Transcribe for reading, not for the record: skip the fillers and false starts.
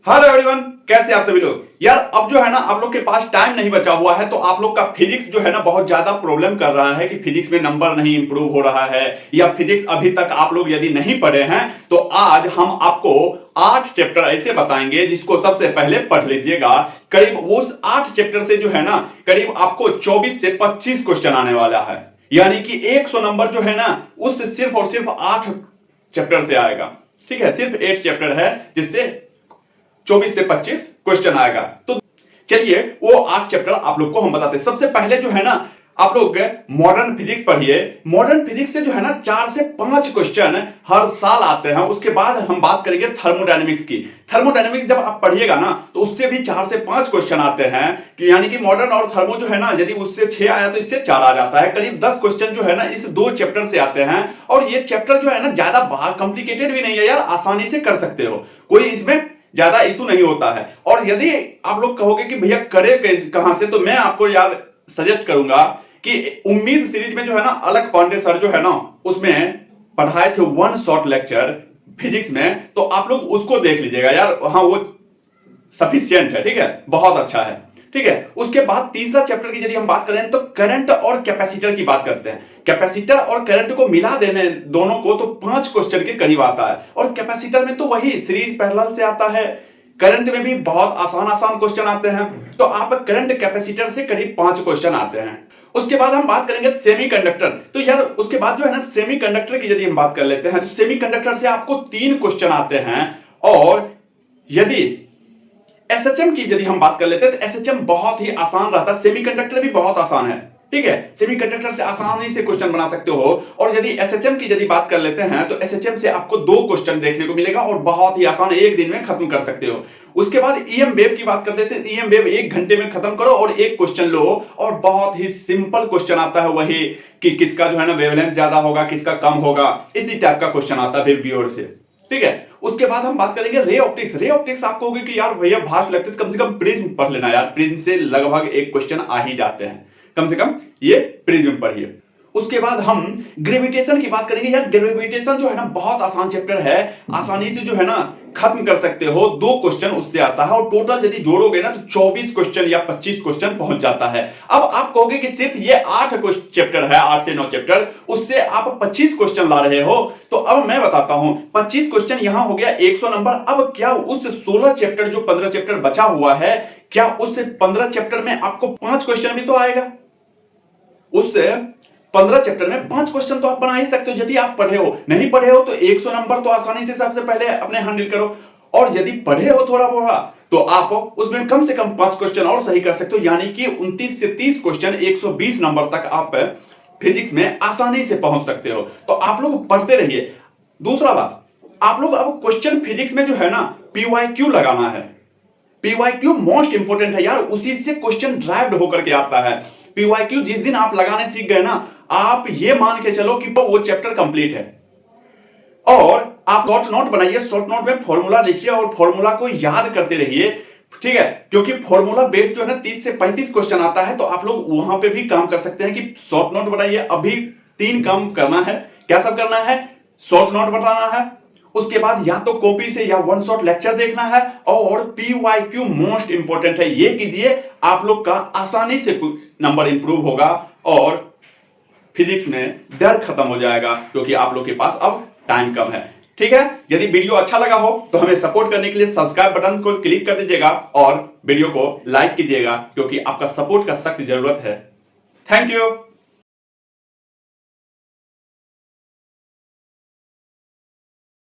Hello everyone, कैसे आप सभी लोग। यार अब जो है ना आप लोग के पास टाइम नहीं बचा हुआ है, तो आप लोग का फिजिक्स जो है ना बहुत ज्यादा प्रॉब्लम कर रहा है कि फिजिक्स में नंबर नहीं इंप्रूव हो रहा है, या फिजिक्स अभी तक आप लोग यदि नहीं पढ़े हैं तो आज हम आपको 8 चैप्टर ऐसे बताएंगे जिसको सबसे पहले पढ़ लीजिएगा। करीब उस 8 चैप्टर से जो है ना करीब आपको 24 से 25 क्वेश्चन आने वाला है, यानी कि 100 नंबर जो है ना उससे सिर्फ और सिर्फ 8 चैप्टर से आएगा। ठीक है, सिर्फ 8 चैप्टर है जिससे 24 से 25 क्वेश्चन आएगा। तो चलिए वो 8 चैप्टर आप लोग को हम बताते हैं। सबसे पहले जो है ना आप लोग मॉडर्न फिजिक्स पढ़िए। मॉडर्न फिजिक्स से जो है ना 4 से 5 क्वेश्चन हर साल आते हैं। उसके बाद हम बात करेंगे थर्मोडायनेमिक्स की। थर्मोडायनेमिक्स जब आप पढ़िएगा ना तो उससे भी 4 से 5 क्वेश्चन आते हैं, कि यानी कि मॉडर्न और थर्मो जो है ना यदि उससे 6 आया तो इससे 4 आ जाता है। करीब 10 क्वेश्चन जो है ना इस 2 चैप्टर से आते हैं। और ये चैप्टर जो है ना ज्यादा बाहर कॉम्प्लिकेटेड भी नहीं है यार, आसानी से कर सकते हो, कोई इसमें ज्यादा इशू नहीं होता है। और यदि आप लोग कहोगे कि भैया करे कहां से, तो मैं आपको यार सजेस्ट करूंगा कि उम्मीद सीरीज में जो है ना अलख पांडे सर जो है ना उसमें पढ़ाए थे 1 शॉर्ट लेक्चर फिजिक्स में, तो आप लोग उसको देख लीजिएगा यार। हाँ वो सफिशियंट है, ठीक है, बहुत अच्छा है। ठीक है, उसके बाद तीसरा चैप्टर की यदि हम बात करें तो करंट और कैपेसिटर की बात करते हैं। कैपेसिटर और करंट को मिला देने दोनों को तो 5 क्वेश्चन के करीब आता है। और कैपेसिटर में तो वही सीरीज पैरेलल से आता है, करंट में भी बहुत आसान आसान क्वेश्चन आते हैं। तो आप करंट कैपेसिटर से करीब 5 क्वेश्चन आते हैं। उसके बाद हम बात करेंगे सेमीकंडक्टर। तो यार उसके बाद जो है ना सेमीकंडक्टर की यदि हम बात कर लेते हैं तो सेमीकंडक्टर से आपको 3 क्वेश्चन आते हैं। और यदि एसएचएम की यदि हम बात कर लेते हैं तो एसएचएम बहुत ही आसान रहता है, सेमीकंडक्टर भी बहुत आसान है। ठीक है, सेमीकंडक्टर से आसानी से क्वेश्चन बना सकते हो। और यदि एसएचएम की यदि बात कर लेते हैं तो एसएचएम से आपको 2 क्वेश्चन देखने को मिलेगा और बहुत ही आसान, एक दिन में खत्म कर सकते हो। उसके बाद ईएम वेव की बात कर लेते हैं। ईएम वेव 1 घंटे में खत्म करो और एक क्वेश्चन लो, और बहुत ही सिंपल क्वेश्चन आता है वही कि किसका जो है ना वेवलेंथ ज्यादा होगा, किसका कम होगा, इसी टाइप का क्वेश्चन आता है वेव की ओर से। ठीक है, उसके बाद हम बात करेंगे रे ऑप्टिक्स। रे ऑप्टिक्स आपको होगी कि यार भैया भाष लगते तो कम से कम प्रिज्म पढ़ लेना यार, प्रिज्म से लगभग एक क्वेश्चन आ ही जाते हैं, कम से कम ये प्रिज्म पढ़िए। उसके बाद हम ग्रेविटेशन की बात करेंगे। यार ग्रेविटेशन जो है ना बहुत आसान चैप्टर है, आसानी से जो है ना खत्म कर सकते हो, 2 क्वेश्चन उससे आता है। और टोटल यदि जोड़ोगे ना तो 24 क्वेश्चन या 25 क्वेश्चन पहुंच जाता है। अब आप कहोगे कि सिर्फ ये 8 चैप्टर है, 8 से 9 चैप्टर, उससे आप 25 क्वेश्चन ला रहे हो। तो अब मैं बताता हूं, 25 क्वेश्चन यहां हो गया 100 नंबर। अब क्या उस 16 चैप्टर जो 15 चैप्टर बचा हुआ है, क्या उस 15 चैप्टर में आपको 5 क्वेश्चन भी तो आएगा? उससे 15 चैप्टर में 5 क्वेश्चन तो आप बना ही सकते हो यदि आप पढ़े हो। नहीं पढ़े हो तो 100 नंबर तो आसानी से सबसे पहले अपने हैंडल करो। और यदि पढ़े हो थोड़ा बहुत तो आप उसमें कम से कम 5 क्वेश्चन और सही कर सकते हो, यानी कि 29 से 30 क्वेश्चन 120 नंबर तक आप फिजिक्स में आसानी से पहुंच सकते हो। तो आप लोग पढ़ते रहिए। दूसरा बात, आप लोग अब क्वेश्चन फिजिक्स में जो है ना पीवाईक्यू लगाना है। पीवाईक्यू मोस्ट इंपोर्टेंट है यार, उसी से क्वेश्चन ड्राइव्ड होकर के आता है। पीवाईक्यू जिस दिन आप लगाने सीख गए ना, आप ये मान के चलो कि वो चैप्टर कंप्लीट है। और आप शॉर्ट नोट बनाइए, शॉर्ट नोट में फॉर्मूला लिखिए और फॉर्मूला को याद करते रहिए। ठीक है, क्योंकि फॉर्मूला बेस्ड जो है ना 30 से 35 क्वेश्चन आता है, तो आप लोग वहां पे भी काम कर सकते हैं कि शॉर्ट नोट बनाइए। अभी 3 काम करना है। क्या सब करना है? शॉर्ट नोट बनाना है, उसके बाद या तो कॉपी से या 1 शॉट लेक्चर देखना है, और पीवाईक्यू मोस्ट इंपोर्टेंट है, ये कीजिए। आप लोग का आसानी से नंबर इंप्रूव होगा और फिजिक्स में डर खत्म हो जाएगा, क्योंकि आप लोग के पास अब टाइम कम है। ठीक है, यदि वीडियो अच्छा लगा हो तो हमें सपोर्ट करने के लिए सब्सक्राइब बटन को क्लिक कर दीजिएगा और वीडियो को लाइक कीजिएगा, क्योंकि आपका सपोर्ट का सख्त जरूरत है। Thank you.